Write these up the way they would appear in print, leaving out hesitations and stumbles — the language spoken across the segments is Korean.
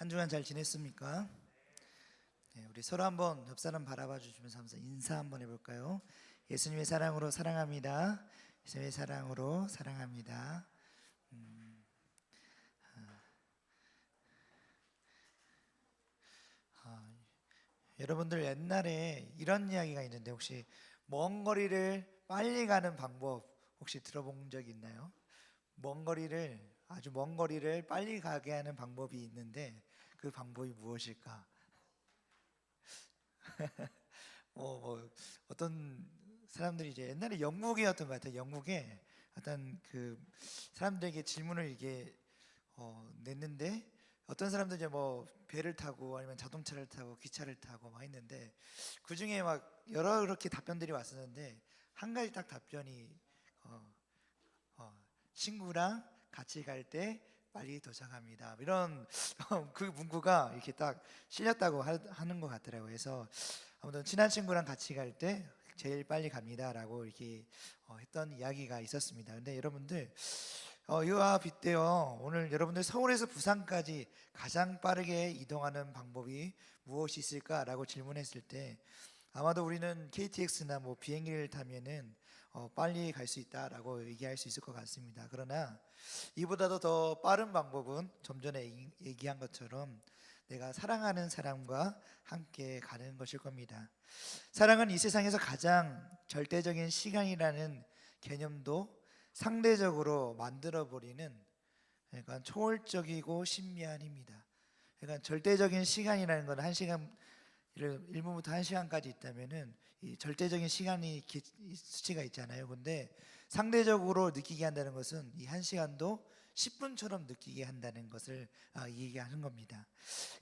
한 주간 잘 지냈습니까? 네, 우리 서로 한번 옆 사람 바라봐 주시면서 한번 인사 한번 해볼까요? 예수님의 사랑으로 사랑합니다. 예수님의 사랑으로 사랑합니다. 아, 여러분들 옛날에 이런 이야기가 있는데 혹시 먼 거리를 빨리 가는 방법 혹시 들어본 적 있나요? 아주 먼 거리를 빨리 가게 하는 방법이 있는데 그 방법이 무엇일까? 어떤 사람들이 이제 옛날에 영국이었던 것 같아요. 영국에 어떤 그 사람들에게 질문을 이게 냈는데 어떤 사람들 이제 뭐 배를 타고 아니면 자동차를 타고 기차를 타고 막 했는데 그 중에 막 여러 그렇게 답변들이 왔었는데 한 가지 딱 답변이 어, 친구랑 같이 갈 때 빨리 도착합니다. 이런 그 문구가 이렇게 딱 실렸다고 하는 것 같더라고요. 그래서 아무튼 친한 친구랑 같이 갈 때 제일 빨리 갑니다라고 이렇게 했던 이야기가 있었습니다. 근데 여러분들 이와 빗대어 오늘 여러분들 서울에서 부산까지 가장 빠르게 이동하는 방법이 무엇이 있을까라고 질문했을 때 아마도 우리는 KTX나 뭐 비행기를 타면은 빨리 갈 수 있다라고 얘기할 수 있을 것 같습니다. 그러나 이보다도 더 빠른 방법은 좀 전에 얘기한 것처럼 내가 사랑하는 사람과 함께 가는 것일 겁니다. 사랑은 이 세상에서 가장 절대적인 시간이라는 개념도 상대적으로 만들어버리는 그러니까 초월적이고 신비한 힘이다. 그러니까 절대적인 시간이라는 건 한 시간 1분부터 1시간까지 있다면은 이 절대적인 시간이 수치가 있잖아요. 근데 상대적으로 느끼게 한다는 것은 이 1시간도 10분처럼 느끼게 한다는 것을 얘기하는 겁니다.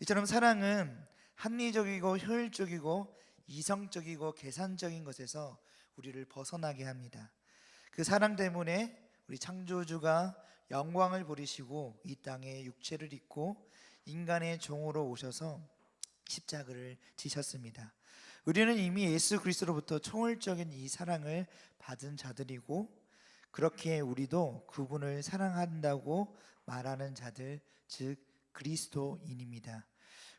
이처럼 사랑은 합리적이고 효율적이고 이성적이고 계산적인 것에서 우리를 벗어나게 합니다. 그 사랑 때문에 우리 창조주가 영광을 버리시고 이 땅에 육체를 입고 인간의 종으로 오셔서 십자가를 지셨습니다. 우리는 이미 예수 그리스도로부터 초월적인 이 사랑을 받은 자들이고 그렇게 우리도 그분을 사랑한다고 말하는 자들 즉 그리스도인입니다.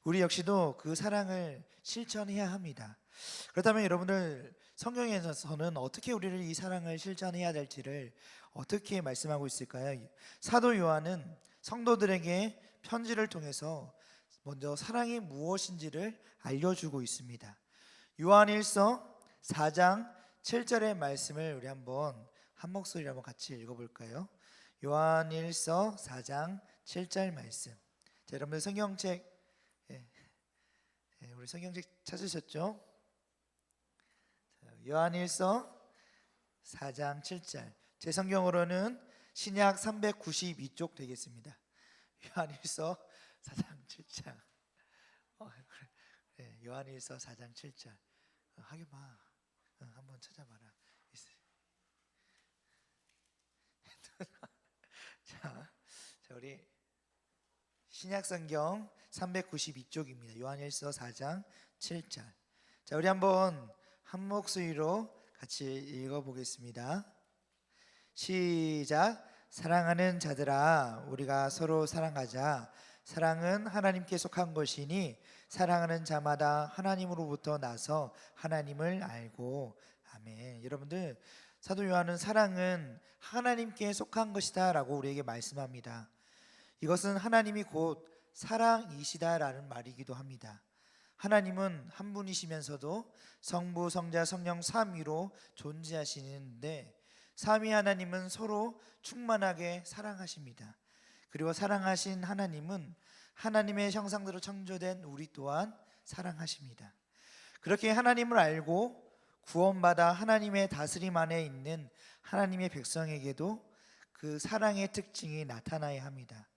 우리 역시도 그 사랑을 실천해야 합니다. 그렇다면 여러분들 성경에서는 어떻게 우리를 이 사랑을 실천해야 될지를 어떻게 말씀하고 있을까요? 사도 요한은 성도들에게 편지를 통해서 먼저 사랑이 무엇인지를 알려주고 있습니다. 요한일서 4장 7절의 말씀을 우리 한번 한 목소리로 한번 같이 읽어볼까요? 요한일서 4장 7절 말씀. 자, 여러분들 성경책 우리 성경책 찾으셨죠? 요한일서 4장 7절. 제 성경으로는 신약 392쪽 되겠습니다. 요한일서 4장 7절. 네, 요한일서 4장 7절. 하기마 한번 찾아봐라. 자, 우리 신약 성경 392쪽입니다. 요한일서 4장 7절. 자, 우리 한번 한 목소리로 같이 읽어보겠습니다. 시작. 사랑하는 자들아 우리가 서로 사랑하자. 사랑은 하나님께 속한 것이니 사랑하는 자마다 하나님으로부터 나서 하나님을 알고. 아멘. 여러분들 사도 요한은 사랑은 하나님께 속한 것이다 라고 우리에게 말씀합니다. 이것은 하나님이 곧 사랑이시다라는 말이기도 합니다. 하나님은 한 분이시면서도 성부, 성자, 성령 삼위로 존재하시는데 삼위 하나님은 서로 충만하게 사랑하십니다. 그리고 사랑하신 하나님은 하나님의 형상대로 창조된 우리 또한 사랑하십니다. 그렇게 하나님을 알고 구원받아 하나님의 다스림 안에 있는 하나님의 백성에게도 그 사랑의 특징이 나타나야 합니다.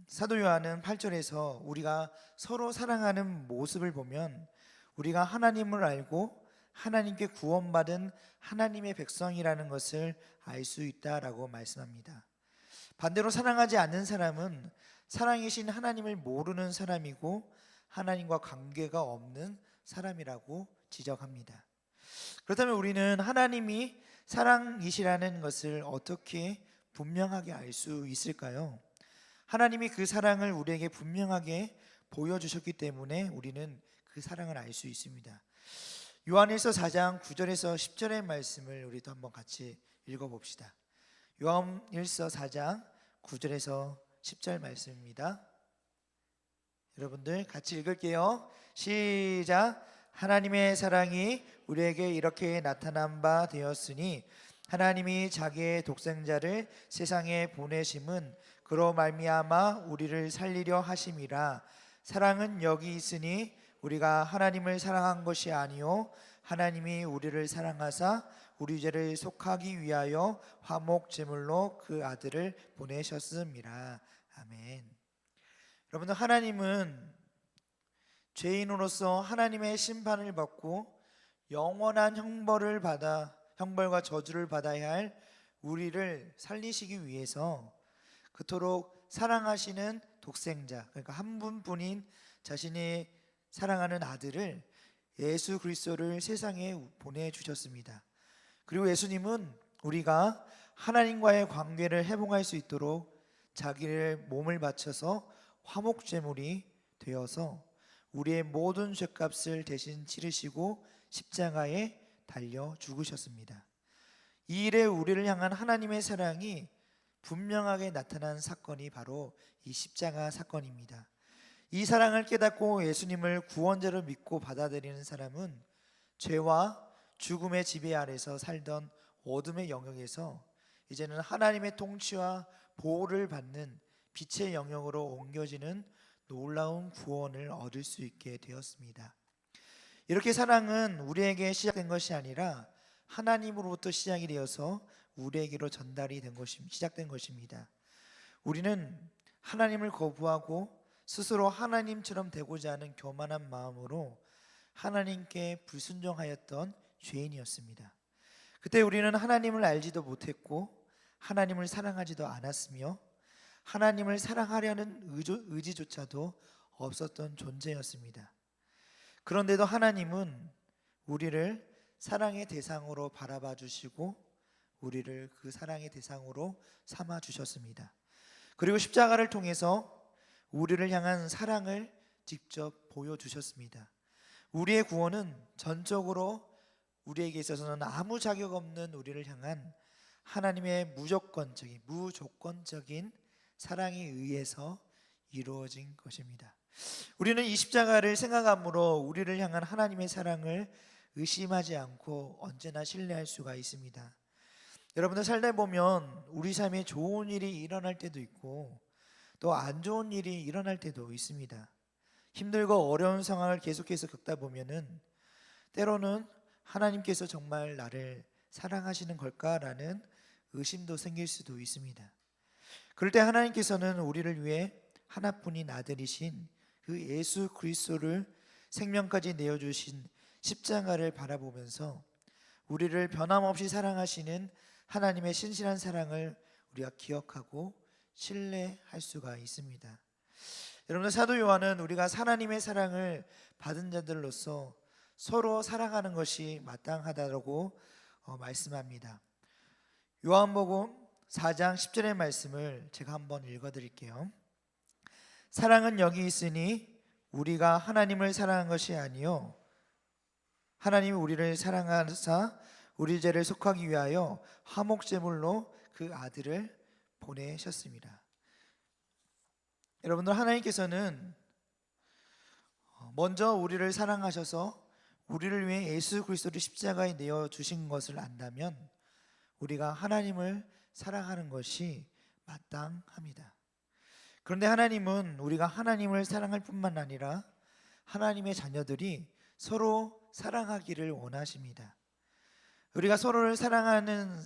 사도 요한은 8절에서 우리가 서로 사랑하는 모습을 보면 우리가 하나님을 알고 하나님께 구원받은 하나님의 백성이라는 것을 알 수 있다라고 말씀합니다. 반대로 사랑하지 않는 사람은 사랑이신 하나님을 모르는 사람이고 하나님과 관계가 없는 사람이라고 지적합니다. 그렇다면 우리는 하나님이 사랑이시라는 것을 어떻게 분명하게 알 수 있을까요? 하나님이 그 사랑을 우리에게 분명하게 보여주셨기 때문에 우리는 그 사랑을 알 수 있습니다. 요한일서 4장 9절에서 10절의 말씀을 우리도 한번 같이 읽어봅시다. 요한일서 4장 9절에서 10절 말씀입니다. 여러분들 같이 읽을게요. 시작. 하나님의 사랑이 우리에게 이렇게 나타난 바 되었으니 하나님이 자기의 독생자를 세상에 보내심은 그로 말미암아 우리를 살리려 하심이라. 사랑은 여기 있으니 우리가 하나님을 사랑한 것이 아니요 하나님이 우리를 사랑하사 우리 죄를 속하기 위하여 화목 제물로 그 아들을 보내셨음이라. 아멘. 여러분들, 하나님은 죄인으로서 하나님의 심판을 받고 영원한 형벌과 저주를 받아야 할 우리를 살리시기 위해서 그토록 사랑하시는 독생자, 그러니까 한 분뿐인 자신이 사랑하는 아들을, 예수 그리스도를 세상에 보내주셨습니다. 그리고 예수님은 우리가 하나님과의 관계를 회복할 수 있도록 자기를 몸을 바쳐서 화목제물이 되어서 우리의 모든 죄값을 대신 치르시고 십자가에 달려 죽으셨습니다. 이 일에 우리를 향한 하나님의 사랑이 분명하게 나타난 사건이 바로 이 십자가 사건입니다. 이 사랑을 깨닫고 예수님을 구원자로 믿고 받아들이는 사람은 죄와 죽음의 지배 아래서 살던 어둠의 영역에서 이제는 하나님의 통치와 보호를 받는 빛의 영역으로 옮겨지는 놀라운 구원을 얻을 수 있게 되었습니다. 이렇게 사랑은 우리에게 시작된 것이 아니라 하나님으로부터 시작이 되어서 우리에게로 전달이 시작된 것입니다. 우리는 하나님을 거부하고 스스로 하나님처럼 되고자 하는 교만한 마음으로 하나님께 불순종하였던 죄인이었습니다. 그때 우리는 하나님을 알지도 못했고 하나님을 사랑하지도 않았으며 하나님을 사랑하려는 의지조차도 없었던 존재였습니다. 그런데도 하나님은 우리를 사랑의 대상으로 바라봐 주시고 우리를 그 사랑의 대상으로 삼아 주셨습니다. 그리고 십자가를 통해서 우리를 향한 사랑을 직접 보여주셨습니다. 우리의 구원은 전적으로 우리에게 있어서는 아무 자격 없는 우리를 향한 하나님의 무조건적인 사랑에 의해서 이루어진 것입니다. 우리는 이 십자가를 생각함으로 우리를 향한 하나님의 사랑을 의심하지 않고 언제나 신뢰할 수가 있습니다. 여러분들 살다 보면 우리 삶에 좋은 일이 일어날 때도 있고 또 안 좋은 일이 일어날 때도 있습니다. 힘들고 어려운 상황을 계속해서 겪다 보면은 때로는 하나님께서 정말 나를 사랑하시는 걸까라는 의심도 생길 수도 있습니다. 그럴 때 하나님께서는 우리를 위해 하나뿐인 아들이신 그 예수 그리스도를 생명까지 내어주신 십자가를 바라보면서 우리를 변함없이 사랑하시는 하나님의 신실한 사랑을 우리가 기억하고 신뢰할 수가 있습니다. 여러분, 사도 요한은 우리가 하나님의 사랑을 받은 자들로서 서로 사랑하는 것이 마땅하다고 말씀합니다. 요한복음 4장 10절의 말씀을 제가 한번 읽어드릴게요. 사랑은 여기 있으니 우리가 하나님을 사랑한 것이 아니요 하나님이 우리를 사랑하사 우리 죄를 속하기 위하여 화목제물로 그 아들을 보내셨습니다. 여러분들, 하나님께서는 먼저 우리를 사랑하셔서 우리를 위해 예수 그리스도를 십자가에 내어 주신 것을 안다면 우리가 하나님을 사랑하는 것이 마땅합니다. 그런데 하나님은 우리가 하나님을 사랑할 뿐만 아니라 하나님의 자녀들이 서로 사랑하기를 원하십니다. 우리가 서로를 사랑하는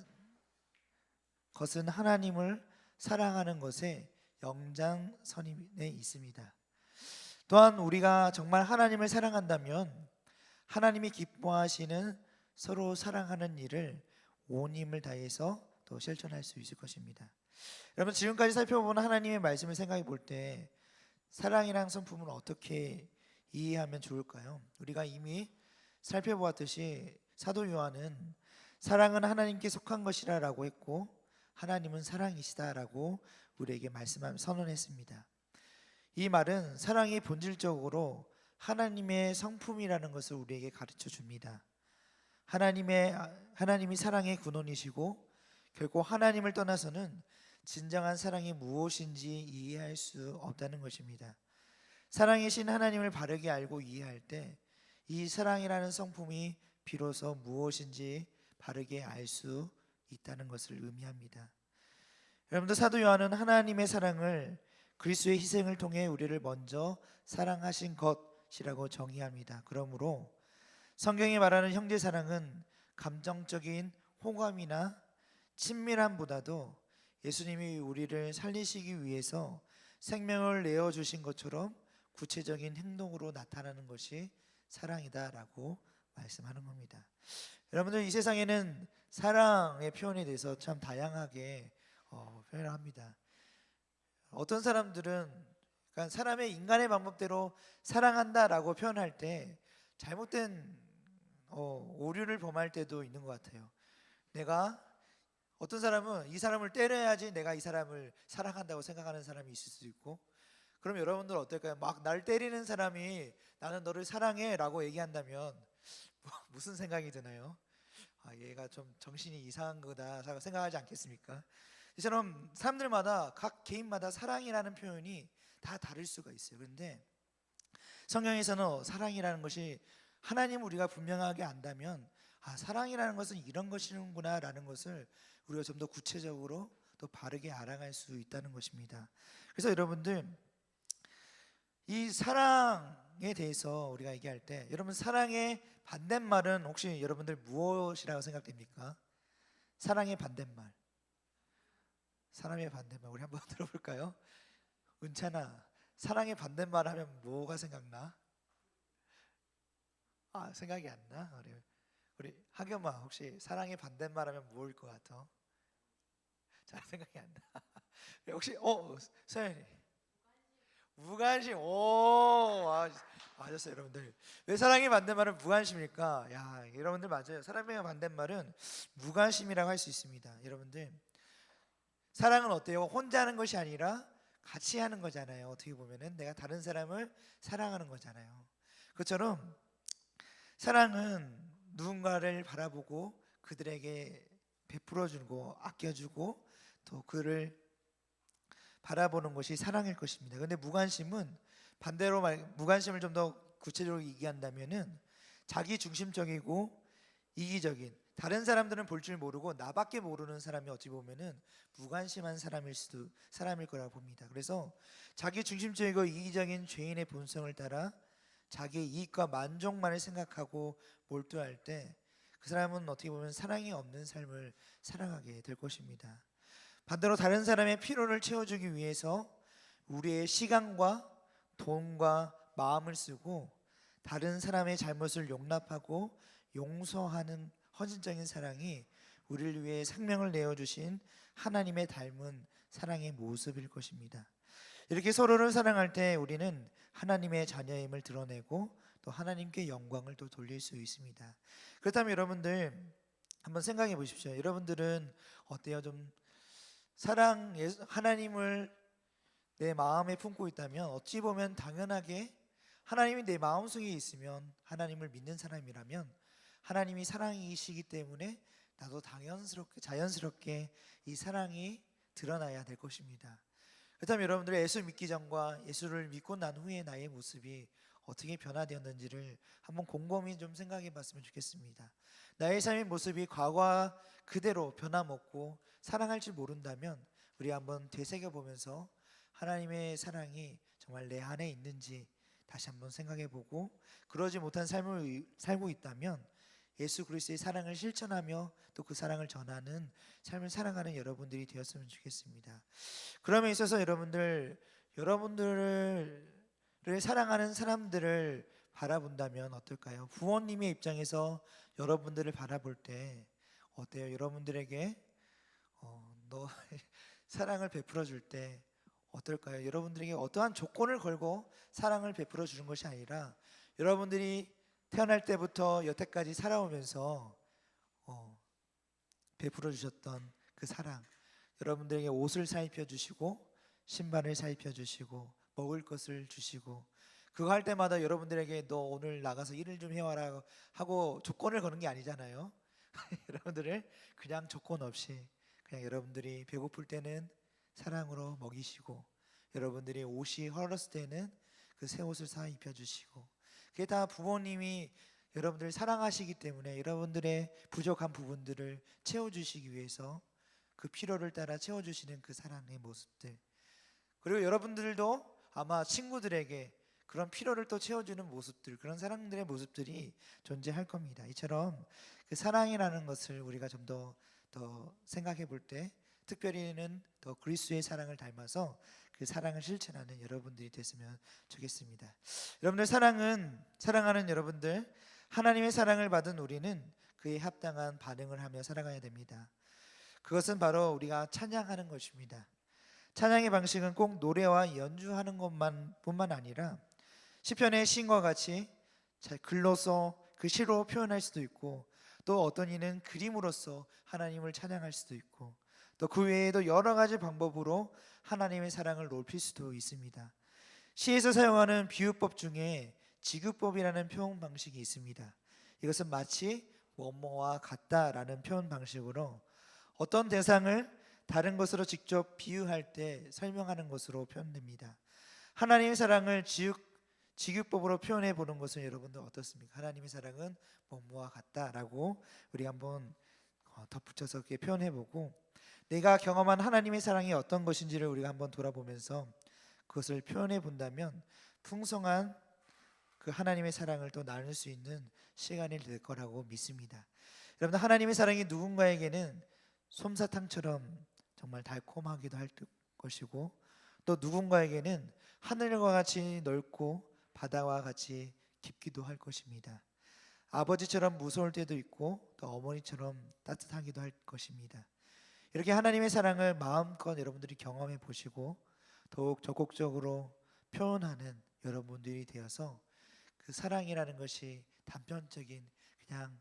것은 하나님을 사랑하는 것의 연장선에 있습니다. 또한 우리가 정말 하나님을 사랑한다면 하나님이 기뻐하시는 서로 사랑하는 일을 온 힘을 다해서 또 실천할 수 있을 것입니다. 여러분, 지금까지 살펴본 하나님의 말씀을 생각해 볼 때 사랑이라는 성품을 어떻게 이해하면 좋을까요? 우리가 이미 살펴보았듯이 사도 요한은 사랑은 하나님께 속한 것이라고 했고 하나님은 사랑이시다라고 우리에게 선언했습니다. 이 말은 사랑이 본질적으로 하나님의 성품이라는 것을 우리에게 가르쳐 줍니다. 하나님이 사랑의 근원이시고 결코 하나님을 떠나서는 진정한 사랑이 무엇인지 이해할 수 없다는 것입니다. 사랑이신 하나님을 바르게 알고 이해할 때 이 사랑이라는 성품이 비로소 무엇인지 바르게 알 수 있다는 것을 의미합니다. 여러분들, 사도 요한은 하나님의 사랑을 그리스도의 희생을 통해 우리를 먼저 사랑하신 것이라고 정의합니다. 그러므로 성경이 말하는 형제 사랑은 감정적인 호감이나 친밀함보다도 예수님이 우리를 살리시기 위해서 생명을 내어 주신 것처럼 구체적인 행동으로 나타나는 것이 사랑이다라고 말씀하는 겁니다. 여러분들, 이 세상에는 사랑의 표현에 대해서 참 다양하게 표현을 합니다. 어떤 사람들은 그러니까 사람의 인간의 방법대로 사랑한다라고 표현할 때 잘못된 오류를 범할 때도 있는 것 같아요. 어떤 사람은 이 사람을 때려야지 내가 이 사람을 사랑한다고 생각하는 사람이 있을 수 있고, 그럼 여러분들 어떨까요? 막 날 때리는 사람이 나는 너를 사랑해 라고 얘기한다면 무슨 생각이 드나요? 얘가 좀 정신이 이상한 거다 생각하지 않겠습니까? 이처럼 사람들마다 각 개인마다 사랑이라는 표현이 다 다를 수가 있어요. 그런데 성경에서는 사랑이라는 것이 하나님 우리가 분명하게 안다면 사랑이라는 것은 이런 것이구나 라는 것을 우리가 좀 더 구체적으로 또 바르게 알아갈 수 있다는 것입니다. 그래서 여러분들, 이 사랑에 대해서 우리가 얘기할 때 여러분, 사랑의 반대말은 혹시 여러분들 무엇이라고 생각됩니까? 사랑의 반대말, 사랑의 반대말 우리 한번 들어볼까요? 은찬아, 사랑의 반대말 하면 뭐가 생각나? 생각이 안 나? 우리 하겸아, 혹시 사랑의 반대말 하면 뭐일 것 같아? 잘 생각이 안 나. 혹시 서연이 무관심. 맞았어요. 여러분들, 왜 사랑의 반대말은 무관심일까? 여러분들 맞아요. 사랑의 반대말은 무관심이라고 할 수 있습니다. 여러분들, 사랑은 어때요? 혼자 하는 것이 아니라 같이 하는 거잖아요. 어떻게 보면은 내가 다른 사람을 사랑하는 거잖아요. 그것처럼 사랑은 누군가를 바라보고 그들에게 베풀어주고 아껴주고 또 그를 바라보는 것이 사랑일 것입니다. 그런데 무관심은 반대로 무관심을 좀 더 구체적으로 얘기한다면은 자기 중심적이고 이기적인, 다른 사람들은 볼 줄 모르고 나밖에 모르는 사람이 어찌 보면은 무관심한 사람일 거라고 봅니다. 그래서 자기 중심적이고 이기적인 죄인의 본성을 따라 자기의 이익과 만족만을 생각하고 몰두할 때 그 사람은 어떻게 보면 사랑이 없는 삶을 살아가게 될 것입니다. 반대로 다른 사람의 필요를 채워주기 위해서 우리의 시간과 돈과 마음을 쓰고 다른 사람의 잘못을 용납하고 용서하는 헌신적인 사랑이 우리를 위해 생명을 내어주신 하나님의 닮은 사랑의 모습일 것입니다. 이렇게 서로를 사랑할 때 우리는 하나님의 자녀임을 드러내고 또 하나님께 영광을 또 돌릴 수 있습니다. 그렇다면 여러분들 한번 생각해 보십시오. 여러분들은 어때요? 좀 하나님을 내 마음에 품고 있다면 어찌 보면 당연하게 하나님이 내 마음속에 있으면, 하나님을 믿는 사람이라면 하나님이 사랑이시기 때문에 나도 자연스럽게 이 사랑이 드러나야 될 것입니다. 그렇다면 여러분들의 예수 믿기 전과 예수를 믿고 난 후에 나의 모습이 어떻게 변화되었는지를 한번 곰곰이 좀 생각해 봤으면 좋겠습니다. 나의 삶의 모습이 과거와 그대로 변함없고 사랑할 줄 모른다면 우리 한번 되새겨 보면서 하나님의 사랑이 정말 내 안에 있는지 다시 한번 생각해 보고, 그러지 못한 삶을 살고 있다면 예수 그리스도의 사랑을 실천하며 또 그 사랑을 전하는 삶을 살아가는 여러분들이 되었으면 좋겠습니다. 그럼에 있어서 여러분들을 사랑하는 사람들을 바라본다면 어떨까요? 부모님의 입장에서 여러분들을 바라볼 때 어때요? 여러분들에게 너 사랑을 베풀어 줄 때 어떨까요? 여러분들에게 어떠한 조건을 걸고 사랑을 베풀어 주는 것이 아니라 여러분들이 태어날 때부터 여태까지 살아오면서 베풀어 주셨던 그 사랑, 여러분들에게 옷을 사입혀 주시고 신발을 사입혀 주시고 먹을 것을 주시고, 그거 할 때마다 여러분들에게 너 오늘 나가서 일을 좀 해와라 하고 조건을 거는 게 아니잖아요. 여러분들을 그냥 조건 없이 그냥 여러분들이 배고플 때는 사랑으로 먹이시고, 여러분들이 옷이 헐었을 때는 그 새 옷을 사 입혀 주시고, 그게 다 부모님이 여러분들을 사랑하시기 때문에 여러분들의 부족한 부분들을 채워주시기 위해서 그 필요를 따라 채워주시는 그 사랑의 모습들, 그리고 여러분들도 아마 친구들에게 그런 필요를 또 채워주는 모습들, 그런 사랑들의 모습들이 존재할 겁니다. 이처럼 그 사랑이라는 것을 우리가 좀 더 생각해 볼 때, 특별히는 더 그리스도의 사랑을 닮아서 그 사랑을 실천하는 여러분들이 됐으면 좋겠습니다. 여러분들, 사랑하는 여러분들, 하나님의 사랑을 받은 우리는 그에 합당한 반응을 하며 살아가야 됩니다. 그것은 바로 우리가 찬양하는 것입니다. 찬양의 방식은 꼭 노래와 연주하는 것뿐만 아니라 시편의 시인과 같이 글로서 그 시로 표현할 수도 있고, 또 어떤 이는 그림으로써 하나님을 찬양할 수도 있고, 또 그 외에도 여러 가지 방법으로 하나님의 사랑을 높일 수도 있습니다. 시에서 사용하는 비유법 중에 지급법이라는 표현 방식이 있습니다. 이것은 마치 뭐뭐와 같다라는 표현 방식으로 어떤 대상을 다른 것으로 직접 비유할 때 설명하는 것으로 표현됩니다. 하나님의 사랑을 지급법으로 표현해 보는 것은 여러분들 어떻습니까? 하나님의 사랑은 뭐뭐와 같다라고 우리 한번 덧붙여서 이렇게 표현해 보고, 내가 경험한 하나님의 사랑이 어떤 것인지를 우리가 한번 돌아보면서 그것을 표현해 본다면 풍성한 그 하나님의 사랑을 또 나눌 수 있는 시간이 될 거라고 믿습니다. 여러분, 하나님의 사랑이 누군가에게는 솜사탕처럼 정말 달콤하기도 할 것이고, 또 누군가에게는 하늘과 같이 넓고 바다와 같이 깊기도 할 것입니다. 아버지처럼 무서울 때도 있고 또 어머니처럼 따뜻하기도 할 것입니다. 이렇게 하나님의 사랑을 마음껏 여러분들이 경험해 보시고 더욱 적극적으로 표현하는 여러분들이 되어서 그 사랑이라는 것이 단편적인 그냥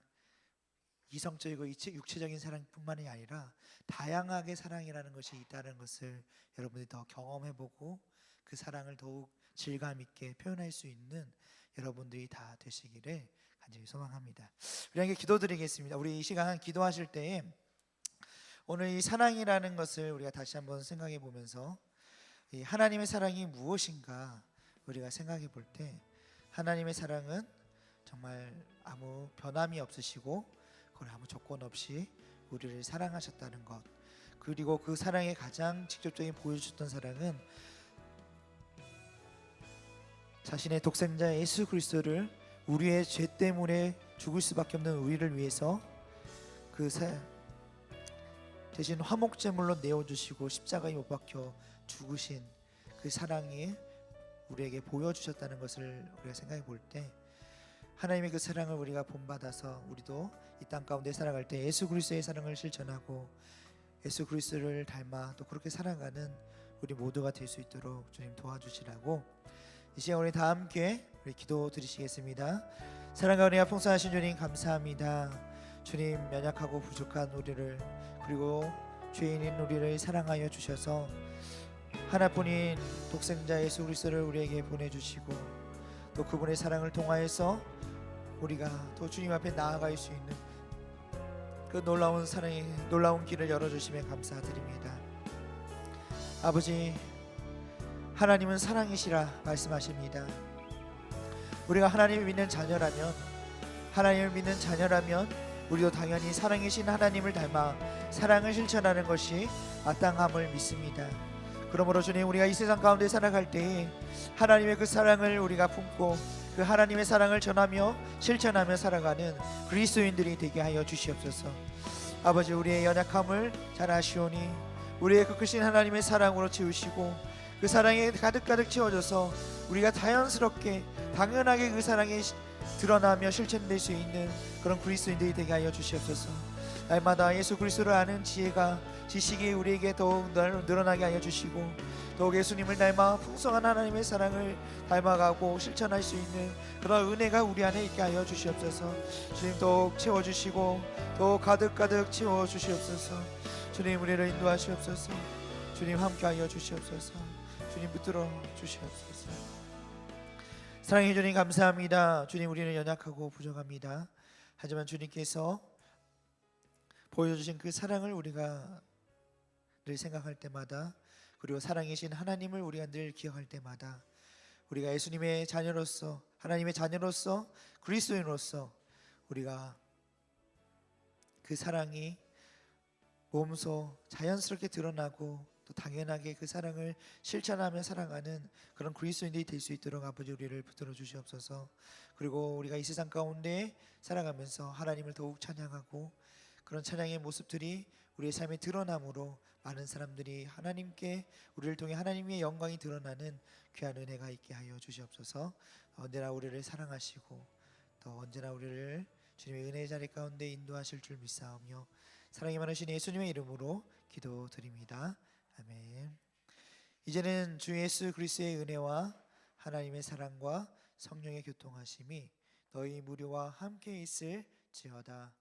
이성적이고 육체적인 사랑뿐만이 아니라 다양하게 사랑이라는 것이 있다는 것을 여러분들이 더 경험해보고 그 사랑을 더욱 질감 있게 표현할 수 있는 여러분들이 다 되시기를 간절히 소망합니다. 우리에게 기도드리겠습니다. 우리 이 시간 기도하실 때에 오늘 이 사랑이라는 것을 우리가 다시 한번 생각해 보면서 이 하나님의 사랑이 무엇인가 우리가 생각해 볼 때, 하나님의 사랑은 정말 아무 변함이 없으시고 그걸 아무 조건 없이 우리를 사랑하셨다는 것, 그리고 그 사랑의 가장 직접적인 보여주셨던 사랑은 자신의 독생자 예수 그리스도를 우리의 죄 때문에 죽을 수밖에 없는 우리를 위해서 대신 화목제물로 내어주시고 십자가에 못 박혀 죽으신 그 사랑이 우리에게 보여주셨다는 것을 우리가 생각해 볼 때, 하나님의 그 사랑을 우리가 본받아서 우리도 이 땅 가운데 살아갈 때 예수 그리스도의 사랑을 실천하고 예수 그리스도를 닮아 또 그렇게 살아가는 우리 모두가 될 수 있도록 주님 도와주시라고 이 시간 우리 다 함께 우리 기도 드리시겠습니다. 사랑과 은혜가 풍성하신 주님 감사합니다. 주님, 연약하고 부족한 우리를, 그리고 죄인인 우리를 사랑하여 주셔서 하나뿐인 독생자 예수 그리스도를 우리에게 보내주시고 또 그분의 사랑을 통하여서 우리가 또 주님 앞에 나아갈 수 있는 그 놀라운 사랑의 놀라운 길을 열어주시며 감사드립니다. 아버지, 하나님은 사랑이시라 말씀하십니다. 우리가 하나님을 믿는 자녀라면, 하나님을 믿는 자녀라면 우리도 당연히 사랑이신 하나님을 닮아 사랑을 실천하는 것이 마땅함을 믿습니다. 그러므로 주님, 우리가 이 세상 가운데 살아갈 때에 하나님의 그 사랑을 우리가 품고 그 하나님의 사랑을 전하며 실천하며 살아가는 그리스도인들이 되게 하여 주시옵소서. 아버지, 우리의 연약함을 잘 아시오니 우리의 그 크신 하나님의 사랑으로 채우시고 그 사랑에 가득가득 채워져서 우리가 자연스럽게 당연하게 그 사랑이 드러나며 실천될 수 있는 그런 그리스도인들이 되게 하여 주시옵소서. 날마다 예수 그리스도를 아는 지식이 우리에게 더욱 늘어나게 하여 주시고 더욱 예수님을 닮아 풍성한 하나님의 사랑을 닮아가고 실천할 수 있는 그런 은혜가 우리 안에 있게 하여 주시옵소서. 주님, 더욱 채워주시고 더욱 가득가득 채워주시옵소서. 주님 우리를 인도하시옵소서. 주님 함께하여 주시옵소서. 주님 붙들어 주시옵소서. 사랑해 주님 감사합니다. 주님 우리는 연약하고 부족합니다. 하지만 주님께서 보여주신 그 사랑을 우리가 늘 생각할 때마다, 그리고 사랑이신 하나님을 우리가 늘 기억할 때마다, 우리가 예수님의 자녀로서, 하나님의 자녀로서, 그리스도인으로서 우리가 그 사랑이 몸소 자연스럽게 드러나고 또 당연하게 그 사랑을 실천하며 살아가는 그런 그리스도인들이 될 수 있도록 아버지 우리를 붙들어 주시옵소서. 그리고 우리가 이 세상 가운데 살아가면서 하나님을 더욱 찬양하고 그런 찬양의 모습들이 우리의 삶에 드러남으로 많은 사람들이 하나님께, 우리를 통해 하나님의 영광이 드러나는 귀한 은혜가 있게 하여 주시옵소서. 언제나 우리를 사랑하시고 또 언제나 우리를 주님의 은혜의 자리 가운데 인도하실 줄 믿사오며 사랑이 많으신 예수님의 이름으로 기도드립니다. 아멘. 이제는 주 예수 그리스도의 은혜와 하나님의 사랑과 성령의 교통하심이 너희 무리와 함께 있을지어다.